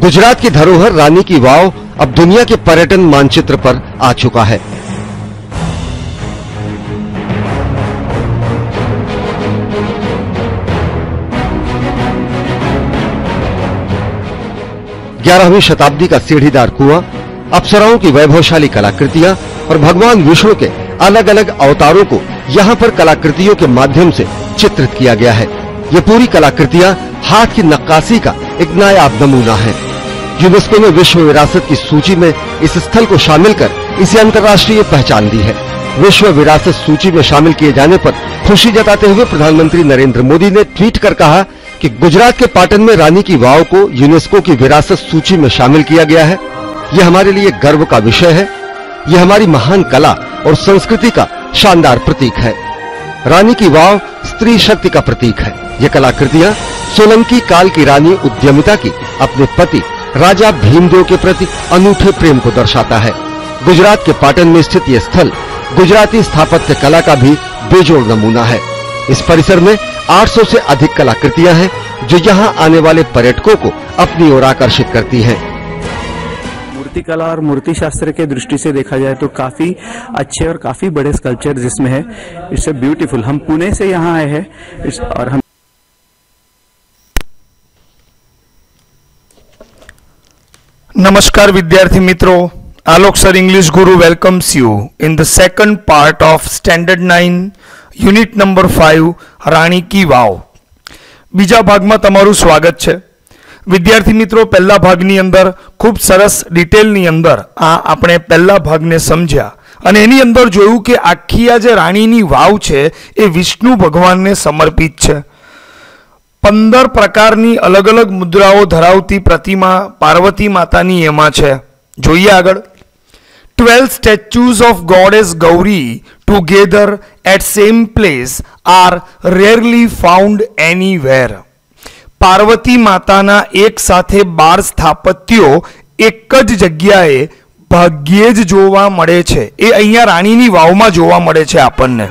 गुजरात की धरोहर रानी की वाव अब दुनिया के पर्यटन मानचित्र पर आ चुका है। ग्यारहवीं शताब्दी का सीढ़ीदार कुआं, अप्सराओं की वैभवशाली कलाकृतियां और भगवान विष्णु के अलग अलग अवतारों को यहाँ पर कलाकृतियों के माध्यम से चित्रित किया गया है। ये पूरी कलाकृतियां हाथ की नक्काशी का एक नायाब नमूना है। यूनेस्को ने विश्व विरासत की सूची में इस स्थल को शामिल कर इसे अंतर्राष्ट्रीय पहचान दी है। विश्व विरासत सूची में शामिल किए जाने पर खुशी जताते हुए प्रधानमंत्री नरेंद्र मोदी ने ट्वीट कर कहा कि गुजरात के पाटन में रानी की वाव को यूनेस्को की विरासत सूची में शामिल किया गया है। यह हमारे लिए गर्व का विषय है। यह हमारी महान कला और संस्कृति का शानदार प्रतीक है। रानी की वाव स्त्री शक्ति का प्रतीक है। ये कलाकृतियां सोलंकी काल की रानी उद्यमिता की अपने पति राजा भीमदेव के प्रति अनूठे प्रेम को दर्शाता है। गुजरात के पाटन में स्थित यह स्थल गुजराती स्थापत्य कला का भी बेजोड़ नमूना है। इस परिसर में 800 से अधिक कलाकृतियां हैं जो यहां आने वाले पर्यटकों को अपनी ओर आकर्षित करती हैं। मूर्तिकला और मूर्ति शास्त्र के दृष्टि से देखा जाए तो काफी अच्छे और काफी बड़े स्कल्पचर जिसमें है। It's beautiful. हम पुणे से यहाँ आए हैं और हम नमस्कार विद्यार्थी मित्रों, आलोक sir English Guru welcomes you in the second part of standard 9 unit number 5 रानी की वाव। बीजा भागमां तमारुं स्वागत छे। विद्यार्थी मित्रों, पहला भागनी अंदर खूब सरस डिटेलनी अंदर आपणे पहला भागने समझ्या अने एनी अंदर जोयुं के आखी आ जे राणीनी वाव छे ए विष्णु भगवानने समर्पित छे। 15 प्रकारनी अलग अलग मुद्राओं धरावती प्रतिमा पार्वती मातानी एमां छे। जोईए आगळ। 12 statues of goddess Gauri together at same place are rarely found anywhere. Parvati माताना एक साथे 12 स्थापत्यो एक ज जग्याए भाग्ये ज जोवा मळे छे। ए अहींया राणीनी वावमां जोवा मळे छे आपणने।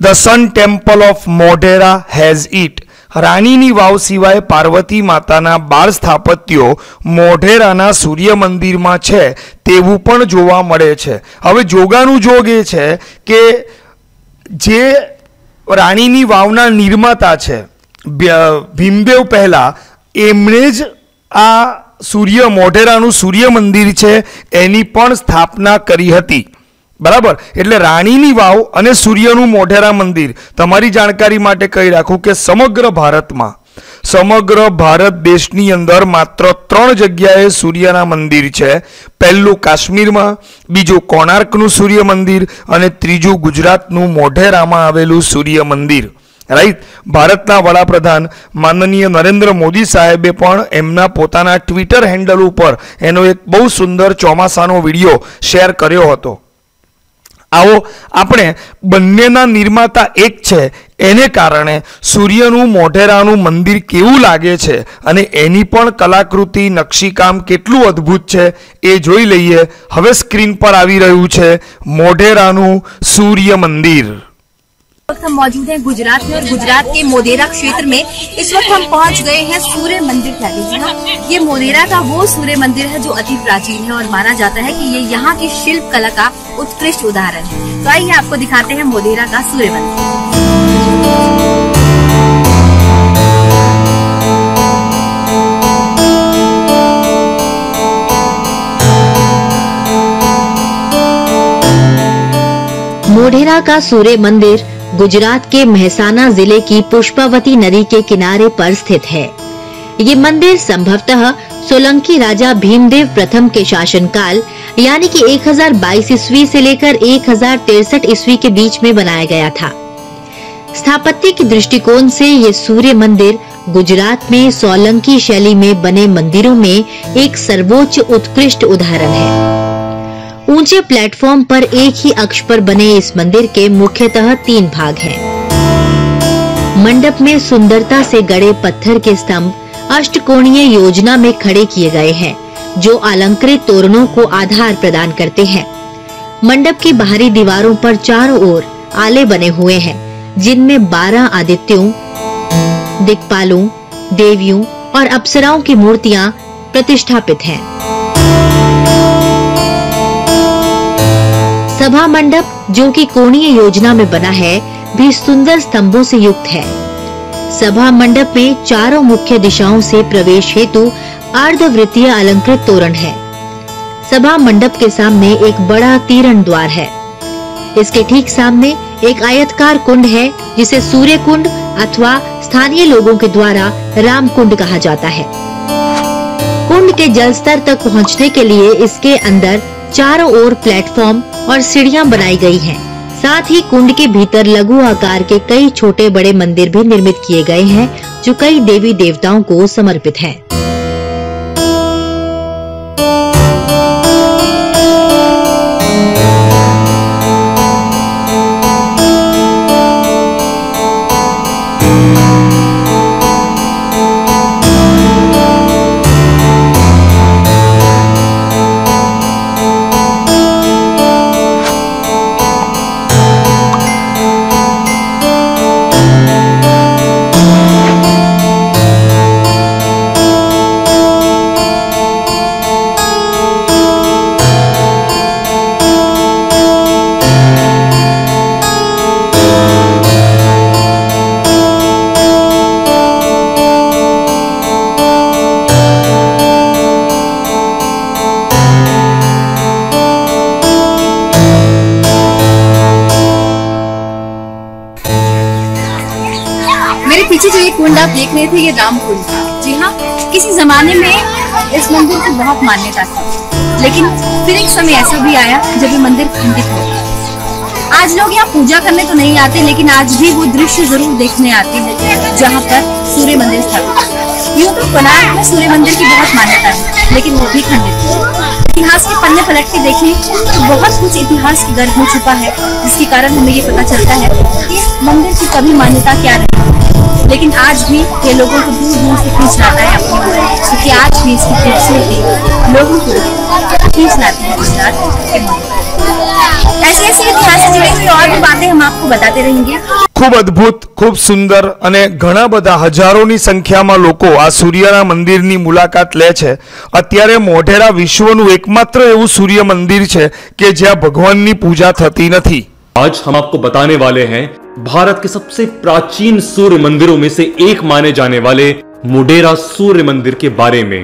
The Sun Temple of Modhera has it. रानीनी वाव सिवाय पार्वती माताना 12 स्थापत्यो मोढेराना सूर्य मंदिरमां छे तेवुं पण जोवा मळे छे। हवे जोगानुं जोग ए छे के जे रानीनी वावना निर्माता छे भीमदेव पहला एमणे ज आ सूर्य मोढेरानुं सूर्य मंदिर छे एनी पण स्थापना करी हती। बराबर। એટલે રાણીની વાવ અને સૂર્યનું મોઢેરા મંદિર તમારી જાણકારી માટે કહી રાખું કે સમગ્ર ભારત દેશની અંદર માત્ર 3 જગ્યાએ સૂર્યના મંદિર છે। પહેલું કાશ્મીરમાં, બીજું કોણાર્કનું સૂર્ય મંદિર અને ત્રીજું ગુજરાતનું મોઢેરામાં આવેલું સૂર્ય મંદિર। રાઈટ। ભારતના વડાપ્રધાન માનનીય નરેન્દ્ર મોદી સાહેબે પણ એમના પોતાના ટ્વિટર હેન્ડલ ઉપર એનો એક બહુ સુંદર ચોમાસાનો વિડીયો શેર કર્યો હતો। आओ आपणे बंनेना निर्माता एक छे एने कारणे सूर्यनुं मोढेरानुं मंदिर केवुं लागे छे अने एनी पण कलाकृति नक्शीकाम केटलुं अद्भुत छे ए जोई लईए। हवे स्क्रीन पर आवी रह्युं छे मोढेरानुं सूर्य मंदिर। वक्त हम मौजूद हैं गुजरात में और गुजरात के मोढेरा क्षेत्र में इस वक्त हम पहुंच गए हैं सूर्य मंदिर कहते हैं। ये मोढेरा का वो सूर्य मंदिर है जो अति प्राचीन है और माना जाता है कि ये यहाँ की शिल्प कला का उत्कृष्ट उदाहरण है। तो आइए आपको दिखाते हैं मोढेरा का सूर्य मंदिर। मोढेरा का सूर्य मंदिर गुजरात के मेहसाना जिले की पुष्पावती नदी के किनारे पर स्थित है। ये मंदिर संभवतः सोलंकी राजा भीमदेव प्रथम के शासनकाल यानी कि 1022 ईस्वी से लेकर 1063 ईस्वी के बीच में बनाया गया था। स्थापत्य के दृष्टिकोण से ये सूर्य मंदिर गुजरात में सोलंकी शैली में बने मंदिरों में एक सर्वोच्च उत्कृष्ट उदाहरण है। ऊंचे प्लेटफॉर्म पर एक ही अक्ष पर बने इस मंदिर के मुख्यतः 3 भाग हैं। मंडप में सुंदरता से गढ़े पत्थर के स्तंभ अष्टकोणीय योजना में खड़े किए गए हैं जो अलंकृत तोरणों को आधार प्रदान करते हैं। मंडप की बाहरी दीवारों पर चारों ओर आले बने हुए हैं जिनमें 12 आदित्यों, दिक्पालों, देवियों और अप्सराओं की मूर्तियां प्रतिष्ठापित हैं। सभा मंडप, जो कि कोणीय योजना में बना है, भी सुंदर स्तंभों से युक्त है। सभा मंडप में चारों मुख्य दिशाओं से प्रवेश हेतु अर्धवृत्तीय अलंकृत तोरण है। सभा मंडप के सामने एक बड़ा तीरण द्वार है। इसके ठीक सामने एक आयतकार कुंड है, जिसे सूर्य कुंड अथवा स्थानीय लोगों के द्वारा राम कुंड कहा जाता है। कुंड के जल स्तर तक पहुंचने के लिए इसके अंदर चारों ओर प्लेटफॉर्म और सीढ़ियां बनाई गई हैं। साथ ही कुंड के भीतर लघु आकार के कई छोटे बड़े मंदिर भी निर्मित किए गए हैं, जो कई देवी देवताओं को समर्पित हैं। पीछे जो ये कुंड आप देख रहे थे, ये राम कुंड था। जी हाँ, किसी जमाने में इस मंदिर की बहुत मान्यता थी, लेकिन फिर एक समय ऐसा भी आया जब ये मंदिर खंडित हो गया। आज लोग यहाँ पूजा करने तो नहीं आते, लेकिन आज भी वो दृश्य जरूर देखने आते हैं जहाँ पर सूर्य मंदिर स्थापित है। यूँ तो कोणार्क में सूर्य मंदिर की बहुत मान्यता है, लेकिन वो भी खंडित है। इतिहास के पन्ने पलट के देखें तो बहुत कुछ इतिहास के गर्भ में छुपा है, जिसके कारण हमें ये पता चलता है कि इस मंदिर की कभी मान्यता क्या रही, लेकिन आज भी ये लोगों को दूर दूर से खींच लाता है अपनी ओर, क्योंकि आज भी इसकी खूबसूरती लोगों को खींच लाती है गुजरात के मंदिर। ऐसे ऐसे इतिहास से जुड़ी हुई और भी बातें हम आपको बताते रहेंगे। खूब अद्भुत, खूब सुंदर અને ઘણા બધા હજારોની સંખ્યામાં લોકો આ સૂર્યના મંદિરની મુલાકાત લે છે। અત્યારે મોઢેરા વિશ્વનું એકમાત્ર એવું સૂર્ય મંદિર છે કે જ્યાં ભગવાનની પૂજા થતી નથી। आज हम आपको बताने वाले हैं भारत के सबसे प्राचीन सूर्य मंदिरों में से एक माने जाने वाले मोढेरा सूर्य मंदिर के बारे में।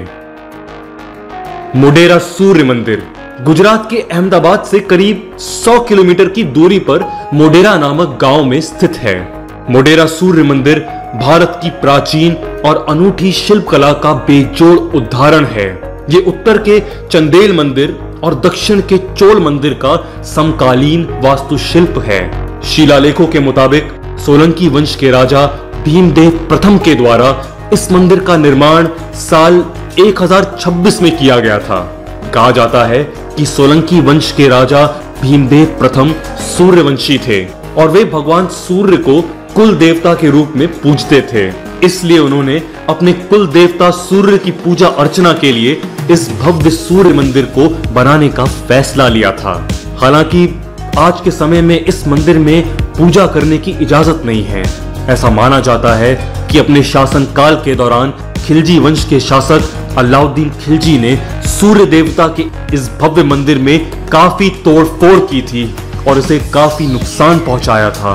मोढेरा सूर्य मंदिर गुजरात के अहमदाबाद से करीब 100 किलोमीटर की दूरी पर मोढेरा नामक गांव में स्थित है। मोढेरा सूर्य मंदिर भारत की प्राचीन और अनूठी शिल्पकला का बेजोड़ उदाहरण है। ये उत्तर के चंदेल मंदिर और दक्षिण के चोल मंदिर का समकालीन वास्तुशिल्प है। शिलालेखों के मुताबिक सोलंकी वंश के राजा भीमदेव प्रथम के द्वारा इस मंदिर का निर्माण साल 1026 में किया गया था। कहा जाता है कि सोलंकी वंश के राजा भीमदेव प्रथम सूर्यवंशी थे और वे भगवान सूर्य को कुल देवता के रूप में पूजते थे। इसलिए उन्होंने अपने कुल देवता सूर्य की पूजा अर्चना के लिए इस भव्य सूर्य मंदिर को बनाने का फैसला लिया था। हालांकि आज के समय में इस मंदिर में पूजा करने की इजाजत नहीं है। ऐसा माना जाता है कि अपने शासनकाल के दौरान खिलजी वंश के शासक अलाउद्दीन खिलजी ने सूर्य देवता के इस भव्य मंदिर में काफी तोड़फोड़ की थी और इसे काफी नुकसान पहुंचाया था,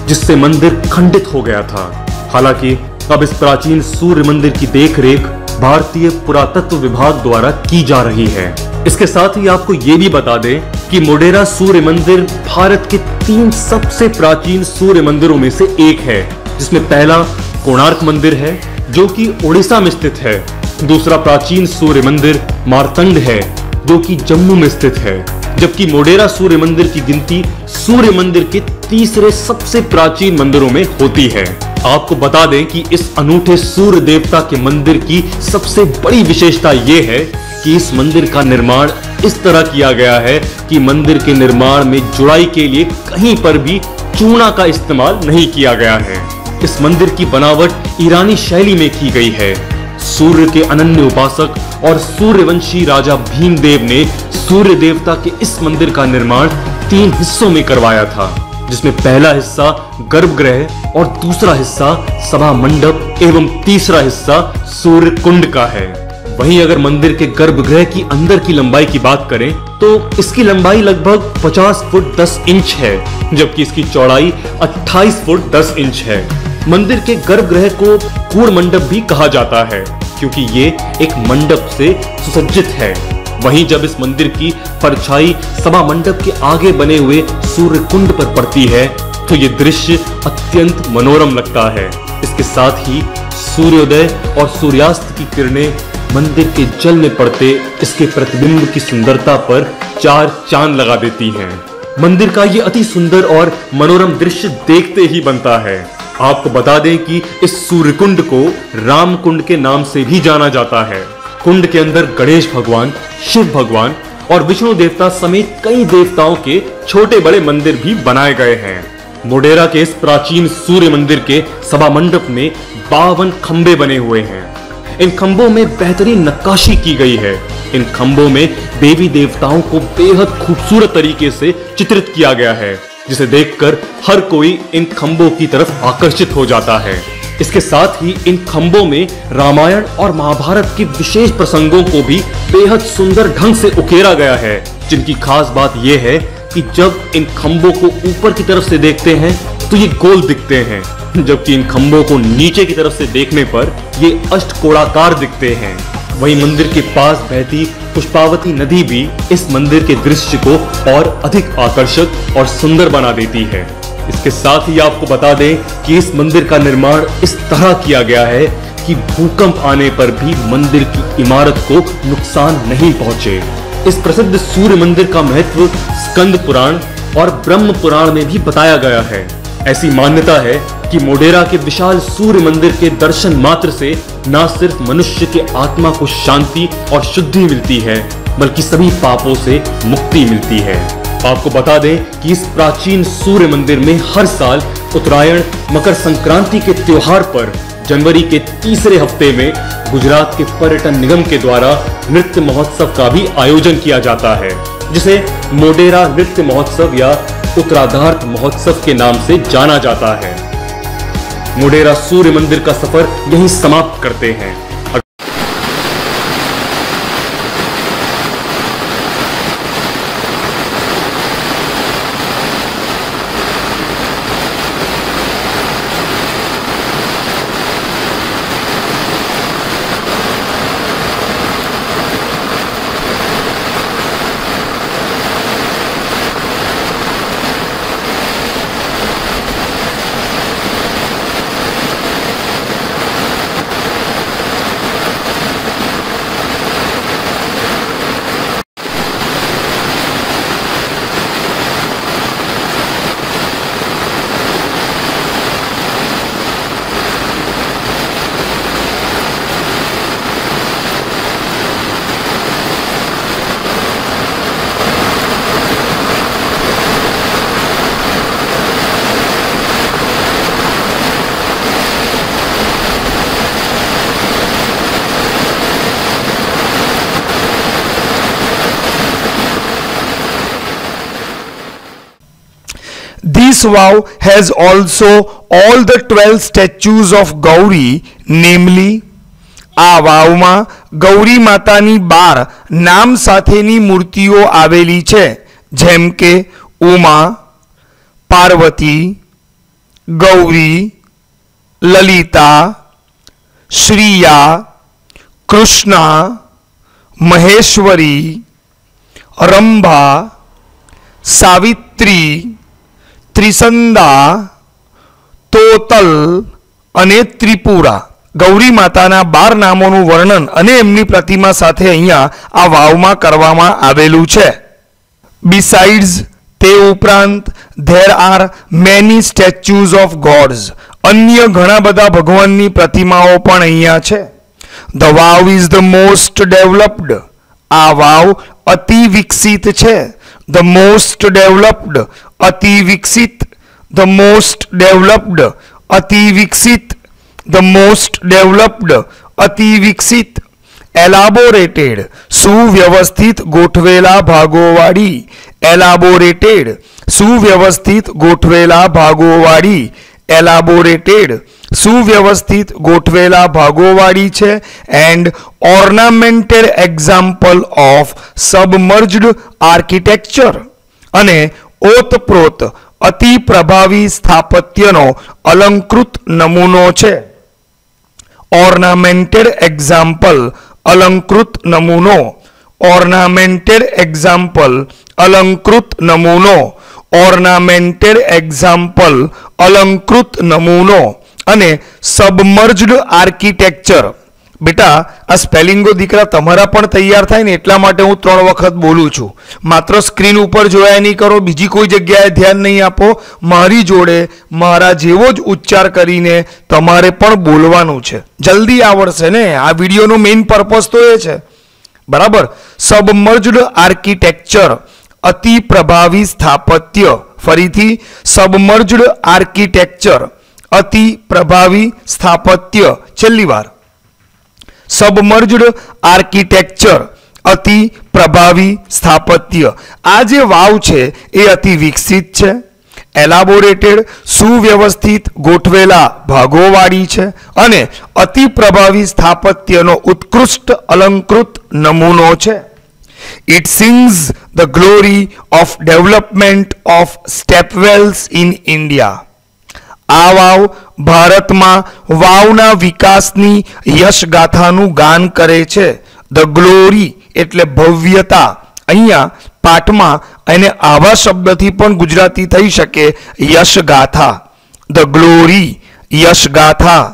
जिससे मंदिर खंडित हो गया था। हालांकि अब इस प्राचीन सूर्य मंदिर की देखरेख भारतीय पुरातत्व विभाग द्वारा की जा रही है। इसके साथ ही आपको ये भी बता दें कि मोढेरा सूर्य मंदिर भारत के 3 सबसे प्राचीन सूर्य मंदिरों में से एक है, जिसमें पहला कोणार्क मंदिर है जो कि उड़ीसा में स्थित है। दूसरा प्राचीन सूर्य मंदिर मार्तंड है जो कि जम्मू में स्थित है, जबकि मोढेरा सूर्य मंदिर की गिनती सूर्य मंदिर के तीसरे सबसे प्राचीन मंदिरों में होती है। आपको बता दें कि इस अनूठे सूर्य देवता के मंदिर की सबसे बड़ी विशेषता यह है कि इस मंदिर का निर्माण इस तरह किया गया है कि मंदिर के निर्माण में जुड़ाई के लिए कहीं पर भी चूना का इस्तेमाल नहीं किया गया है। इस मंदिर की बनावट ईरानी शैली में की गई है। सूर्य के अनन्य उपासक और सूर्यवंशी राजा भीमदेव ने सूर्य देवता के इस मंदिर का निर्माण 3 हिस्सों में करवाया था, जिसमें पहला हिस्सा गर्भगृह और दूसरा हिस्सा सभा मंडप एवं तीसरा हिस्सा सूर्य कुंड का है। वहीं अगर मंदिर के गर्भगृह की अंदर की लंबाई की बात करें तो इसकी लंबाई लगभग 50 फुट 10 इंच है, जबकि इसकी चौड़ाई 28 फुट 10 इंच है। मंदिर के गर्भगृह को कूड़ मंडप भी कहा जाता है, क्योंकि ये एक मंडप से सुसज्जित है। वहीं जब इस मंदिर की परछाई सभा मंडप के आगे बने हुए सूर्य कुंड पर पड़ती है तो ये दृश्य अत्यंत मनोरम लगता है। इसके साथ ही सूर्योदय और सूर्यास्त की किरणें मंदिर के जल में पड़ते इसके प्रतिबिंब की सुंदरता पर चार चांद लगा देती हैं। मंदिर का ये अति सुंदर और मनोरम दृश्य देखते ही बनता है। आपको बता दें कि इस सूर्य कुंड को राम कुंड के नाम से भी जाना जाता है। कुंड के अंदर गणेश भगवान, शिव भगवान और विष्णु देवता समेत कई देवताओं के छोटे बड़े मंदिर भी बनाए गए हैं। मोढेरा के इस प्राचीन सूर्य मंदिर के सभा मंडप में 52 खंबे बने हुए हैं। इन खंबों में बेहतरीन नक्काशी की गई है। इन खंबों में देवी देवताओं को बेहद खूबसूरत तरीके से चित्रित किया गया है, जिसे देखकर हर कोई इन खंबों की तरफ आकर्षित हो जाता है। इसके साथ ही इन खंबों में रामायण और महाभारत के विशेष प्रसंगों को भी बेहद सुंदर ढंग से उकेरा गया है, जिनकी खास बात यह है कि जब इन खंबों को ऊपर की तरफ से देखते हैं तो ये गोल दिखते हैं, जबकि इन खंबों को नीचे की तरफ से देखने पर ये अष्टकोणाकार दिखते हैं। वहीं मंदिर के पास बहती पुष्पावती नदी भी इस मंदिर के दृश्य को और अधिक आकर्षक और सुंदर बना देती है। इसके साथ ही आपको बता दें कि इस मंदिर का निर्माण इस तरह किया गया है कि भूकंप आने पर भी मंदिर की इमारत को नुकसान नहीं पहुंचे। इस प्रसिद्ध सूर्य मंदिर का महत्व स्कंद पुराण और ब्रह्म पुराण में भी बताया गया है। ऐसी मान्यता है कि मोढेरा के विशाल सूर्य मंदिर के दर्शन मात्र से न सिर्फ मनुष्य के आत्मा को शांति और शुद्धि मिलती है, बल्कि सभी पापों से मुक्ति मिलती है। आपको बता दें कि इस प्राचीन सूर्य मंदिर में हर साल उत्तरायण, मकर संक्रांति के त्योहार पर जनवरी के तीसरे हफ्ते में गुजरात के पर्यटन निगम के द्वारा नृत्य महोत्सव का भी आयोजन किया जाता है, जिसे मोढेरा नृत्य महोत्सव या उत्तराधार्थ महोत्सव के नाम से जाना जाता है। मोढेरा सूर्य मंदिर का सफर यहीं समाप्त करते हैं। This vow has also all the 12 statues of Gauri, namely આ વાવમાં ગૌરી માતાની 12 નામ સાથેની મૂર્તિઓ આવેલી છે, જેમ કે ઉમા, પાર્વતી, ગૌરી, લલિતા, શ્રીયા, કૃષ્ણા, મહેશ્વરી, રંભા, સાવિત્રી, ત્રિસંદા, તોતલ અને ત્રિપુરા. ગૌરી માતાના 12 નામોનું વર્ણન અને એમની પ્રતિમા સાથે અહીંયા આ વાવમાં કરવામાં આવેલું છે. બિસાઇડ્સ તે ઉપરાંત there are many statues of gods. અન્ય ઘણા બધા ભગવાનની પ્રતિમાઓ પણ અહીંયા છે. The vav is the most developed. આ વાવ અતિ વિકસિત છે. ધ મોસ્ટ ડેવલપ્ડ, અતિ વિકસિત. ધ મોસ્ટ ડેવલપ્ડ, અતિ વિકસિત. ધ મોસ્ટ ડેવલપ્ડ, અતિ વિકસિત. એલાબોરેટેડ, સુવ્યવસ્થિત ગોઠવેલા ભાગોવાળી. એલાબોરેટેડ, સુવ્યવસ્થિત ગોઠવેલા ભાગોવાળી, એલાબોરેટેડ સુવ્યવસ્થિત ગોઠવેલા ભાગોવાળી છે, એન્ડ ઓર્નામેન્ટેડ એક્ઝામ્પલ ઓફ સબમર્જ્ડ આર્કિટેક્ચર અને ઓતપ્રોત અતિ પ્રભાવી સ્થાપત્યનો અલંકૃત નમૂનો છે. ઓર્નામેન્ટેડ એક્ઝામ્પલ અલંકૃત નમૂનો, ઓર્નામેન્ટેડ એક્ઝામ્પલ અલંકૃત નમૂનો, ઓર્નામેન્ટેડ એક્ઝામ્પલ અલંકૃત નમૂનો અને સબમર્જ્ડ આર્કિટેક્ચર. બેટા આ સ્પેલિંગો દીકરા તમારા પણ તૈયાર થાય ને એટલા માટે હું 3 વખત બોલું છું. માત્ર સ્ક્રીન ઉપર જોયા નહીં કરો, બીજી કોઈ જગ્યાએ ધ્યાન નહીં આપો. મારી જોડે મારા જેવો જ ઉચ્ચાર કરીને તમારે પણ બોલવાનું છે. જલ્દી આવડશે ને. આ વિડીયોનો મેઇન પર્પઝ તો એ છે, બરાબર. સબમર્જ્ડ આર્કિટેક્ચર અતિ પ્રભાવી સ્થાપત્ય. ફરીથી સબમર્જ્ડ આર્કિટેક્ચર અતિ પ્રભાવી સ્થાપત્ય. છેલ્લી વાર સબમર્જ્ડ આર્કિટેક્ચર અતિ પ્રભાવી સ્થાપત્ય. આ જે વાવ છે એ અતિ વિકસિત છે, એલાબોરેટેડ સુવ્યવસ્થિત ગોઠવેલા ભાગોવાળી છે અને અતિ પ્રભાવી સ્થાપત્યનો ઉત્કૃષ્ટ અલંકૃત નમૂનો છે. It sings the glory of development of stepwells in India. આ વાવ ભારતમાં વાવના વિકાસની યશગાથાનું ગાન કરે છે. ધ ગ્લોરી એટલે ભવ્યતા. અહીંયા પાઠમાં એને આવા શબ્દથી પણ ગુજરાતી થઈ શકે, યશગાથા. ધ ગ્લોરી યશગાથા,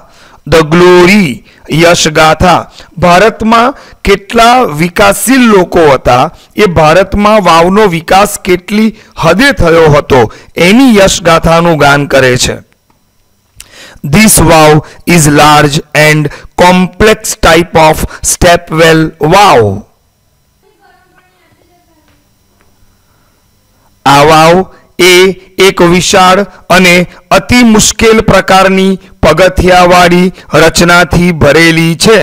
ધ ગ્લોરી યશગાથા. ભારતમાં કેટલા વિકાસશીલ લોકો હતા, એ ભારતમાં વાવનો વિકાસ કેટલી હદે થયો હતો એની યશગાથાનું ગાન કરે છે. This wow is large and complex type of stepwell wow. આ વાવ એ એક વિશાળ અને અતિ મુશ્કેલ પ્રકારની પગથિયાવાળી રચનાથી ભરેલી છે.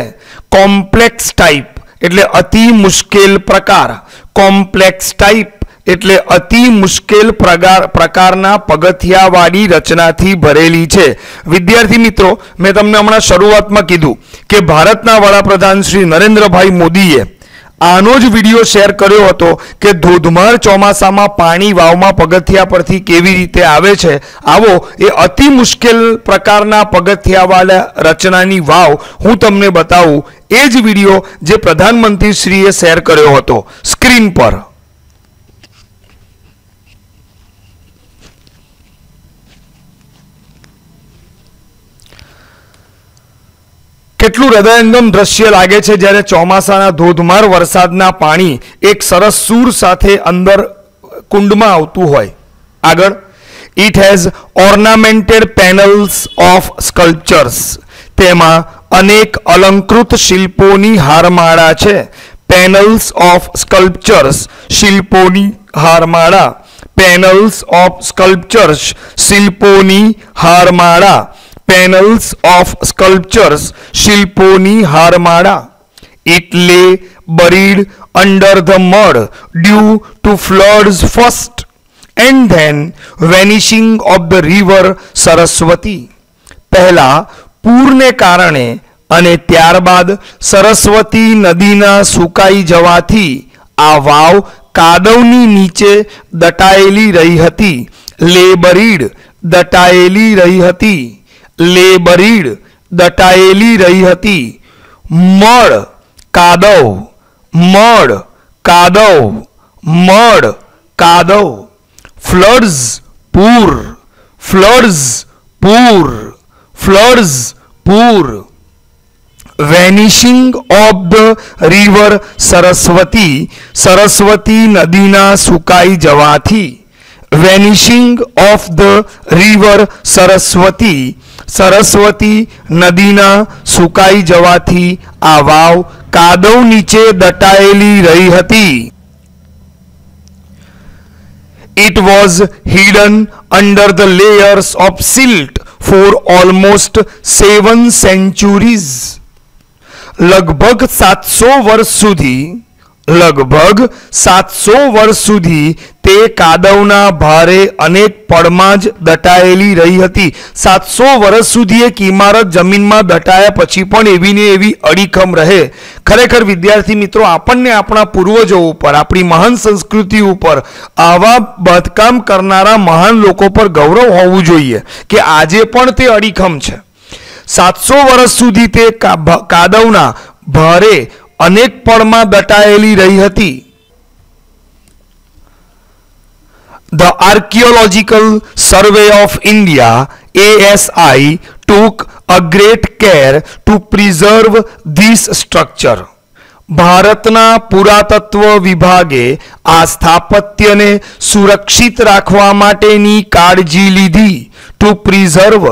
કોમ્પ્લેક્સ ટાઈપ એટલે અતિ મુશ્કેલ પ્રકાર, કોમ્પ્લેક્સ ટાઈપ એટલે અતિ મુશ્કેલ પ્રકારના પગથિયાવાળી રચનાથી ભરેલી છે. વિદ્યાર્થી મિત્રો, મેં તમને હમણાં શરૂઆતમાં કીધું કે ભારતના વડાપ્રધાન શ્રી નરેન્દ્રભાઈ મોદીએ આનો જ વિડીયો શેર કર્યો હતો કે ધોધમાર ચોમાસામાં પાણી વાવમાં પગથિયા પરથી કેવી રીતે આવે છે. આવો એ અતિ મુશ્કેલ પ્રકારના પગથિયાવાળા રચનાની વાવ હું તમને બતાવું. એ જ વિડીયો જે પ્રધાનમંત્રીશ્રીએ શેર કર્યો હતો સ્ક્રીન પર. કેટલું હૃદયંગમ દ્રશ્ય લાગે છે જ્યારે ચોમાસાના ધોધમાર વરસાદના પાણી એક સરસ સૂર સાથે અંદર કુંડમાં આવતું હોય. આગળ, it has ornamented panels of sculptures. તેમાં અનેક અલંકૃત શિલ્પોની હારમાળા છે. પેનલ્સ ઓફ સ્કલ્પચર્સ, શિલ્પોની હારમાળા. પેનલ્સ ઓફ સ્કલ્પચર્સ, શિલ્પોની હારમાળા. Panels of sculptures, શિલ્પોની હારમાળા. It lay buried under the mud due to floods first and then vanishing of the river Saraswati. પહેલા પૂરને કારણે અને ત્યારબાદ સરસ્વતી નદીના સુકાઈ જવાથી આ વાવ કાદવની નીચે દટાયેલી રહી હતી. Lay buried દટાયેલી રહી હતી. લે બરીડ દટાયેલી રહી હતી. મળ કાદવ, મળ કાદવ, મળ કાદવ. ફ્લડ્સ પૂર, ફ્લડ્સ પૂર, ફ્લડ્સ પૂર. Vanishing of the river Saraswati, Saraswati નદીના સુકાઈ જવાથી. Vanishing of the river Saraswati, Saraswati નદીના સુકાઈ જવાથી આ વાવ કાદવ નીચે દટાયેલી રહી હતી. It was hidden under the layers of silt for almost 7 centuries. લગભગ 700 વર્ષ સુધી લગભગ 700 વર્ષ સુધી તે કાદવના ભારે અનેક પળમાં જ દટાયેલી રહી હતી. 700 વર્ષ સુધી એક ઇમારત જમીનમાં દટાયા પછી પણ એવી ને એવી અડીખમ રહે. ખરેખર વિદ્યાર્થી મિત્રો, આપણને આપણા પૂર્વજો ઉપર, આપણી મહાન સંસ્કૃતિ ઉપર, આવા બાંધકામ કરનારા મહાન લોકો પર ગૌરવ હોવું જોઈએ કે આજે પણ તે અડીખમ છે. 700 વર્ષ સુધી તે કાદવના ભારે અનેક પળમાં દટાયેલી રહી હતી. The Archaeological Survey of India (ASI) took a great care to preserve this structure. ભારતના પુરાતત્વ વિભાગે આ સ્થાપત્યને સુરક્ષિત રાખવા માટેની કાળજી લીધી. ટુ પ્રિઝર્વ,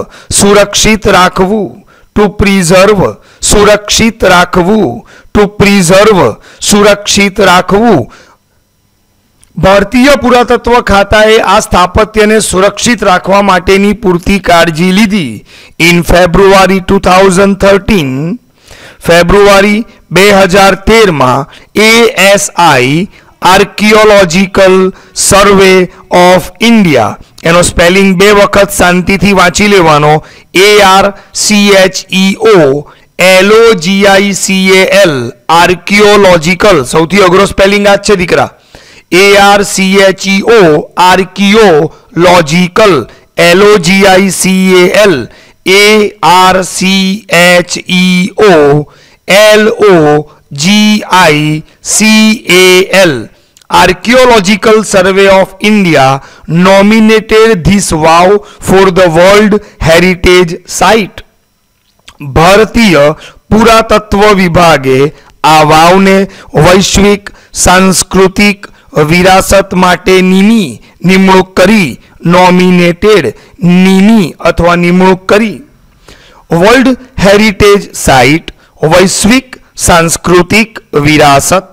સુરક્ષિત રાખવું. ટુ પ્રિઝર્વ, સુરક્ષિત રાખવું. ટુ પ્રિઝર્વ, સુરક્ષિત રાખવું. ભારતીય પુરાતત્વ ખાતાએ આ સ્થાપત્યને સુરક્ષિત રાખવા માટેની પૂરતી કાળજી લીધી. ઇન ફેબ્રુઆરી 2013, ફેબ્રુઆરી 2013માં ASI archaeological survey of India, એનો સ્પેલિંગ બે વખત શાંતિથી વાંચી લેવાનો, ARCHEOLOGICAL, આર્કિયોલોજીકલ. સૌથી અઘરો સ્પેલિંગ આ જ છે દીકરા. ARCHEO, archaeological, LOGICAL, ARCHEOLOGICAL, Archaeological Survey of India nominated this vow for the World Heritage Site. ભારતીય પુરાતત્વ વિભાગે આ વાવને વૈશ્વિક સાંસ્કૃતિક વિરાસત માટેની નિમણૂક કરી. નોમિનેટેડ, નીની અથવા નિમણૂક કરી. વર્લ્ડ હેરિટેજ સાઇટ, વૈશ્વિક સાંસ્કૃતિક વિરાસત.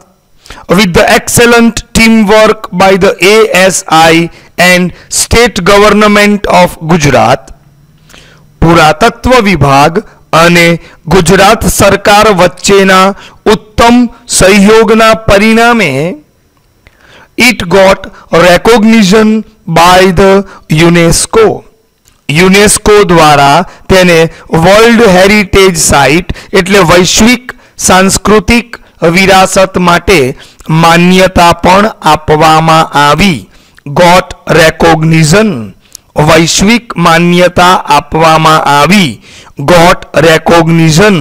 with the excellent teamwork by the ASI and state government of Gujarat, પુરાતત્વ વિભાગ અને ગુજરાત સરકાર વચ્ચેના ઉત્તમ સહયોગના પરિણામે it got recognition by the UNESCO. UNESCO દ્વારા તેને વર્લ્ડ હેરિટેજ સાઇટ એટલે વૈશ્વિક સાંસ્કૃતિક વિરાસત માટે માન્યતા પણ આપવામાં આવી. ગોટ રેકોગ્નિશન, વૈશ્વિક માન્યતા આપવામાં આવી. ગોટ રેકોગ્નિશન,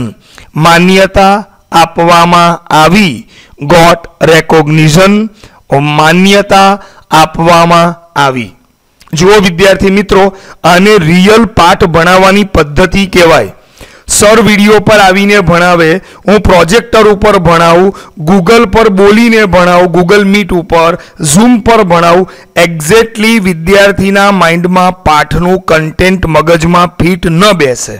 માન્યતા આપવામાં આવી. ગોટ રેકોગ્નિશન, માન્યતા આપવામાં આવી. જુઓ વિદ્યાર્થી મિત્રો, આને રિયલ પાઠ ભણાવવાની પદ્ધતિ કહેવાય. સર વિડીયો પર આવીને ભણાવે, હું પ્રોજેક્ટર ઉપર ભણાવું, ગૂગલ પર બોલીને ભણાવું, ગૂગલ મીટ ઉપર, ઝૂમ પર ભણાવું. એક્ઝેક્ટલી વિદ્યાર્થીના માઇન્ડમાં પાઠનું કન્ટેન્ટ મગજમાં ફિટ ન બેસે.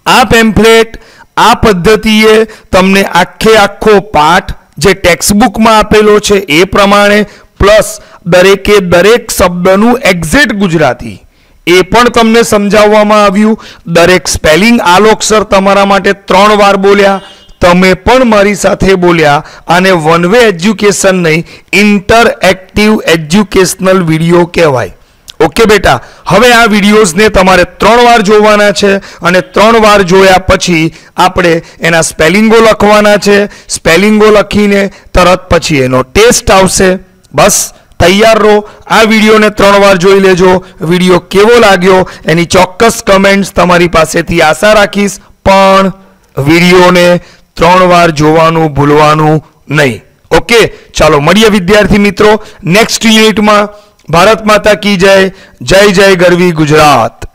આ પેમ્ફલેટ, આ પદ્ધતિએ તમને આખે આખો પાઠ જે ટેક્સ્ટબુકમાં આપેલો છે એ પ્રમાણે, પ્લસ દરેકે દરેક શબ્દનું એક્ઝેક્ટ ગુજરાતી એ પણ તમને સમજાવવામાં આવ્યું. દરેક સ્પેલિંગ આલોક સર તમારા માટે 3 વાર બોલ્યા, તમે પણ મારી સાથે બોલ્યા. આને વન વે એજ્યુકેશન નહીં, ઇન્ટરએક્ટિવ એજ્યુકેશનલ વિડીયો કહેવાય. ઓકે બેટા, હવે આ વિડીયોઝને તમારે 3 વાર જોવાના છે અને 3 વાર જોયા પછી આપણે એના સ્પેલિંગો લખવાના છે. સ્પેલિંગો લખીને તરત પછી એનો ટેસ્ટ આવશે. બસ તૈયાર રહો. આ વિડીયોને 3 વાર જોઈ લેજો. વિડીયો કેવો લાગ્યો એની ચોક્કસ કમેન્ટ્સ તમારી પાસેથી આશા રાખીશ, પણ વિડીયોને 3 વાર જોવાનું ભૂલવાનું નહીં. ઓકે, ચાલો મળીએ વિદ્યાર્થી મિત્રો નેક્સ્ટ યુનિટમાં. ભારત માતા કી જય. જય જય ગરવી ગુજરાત.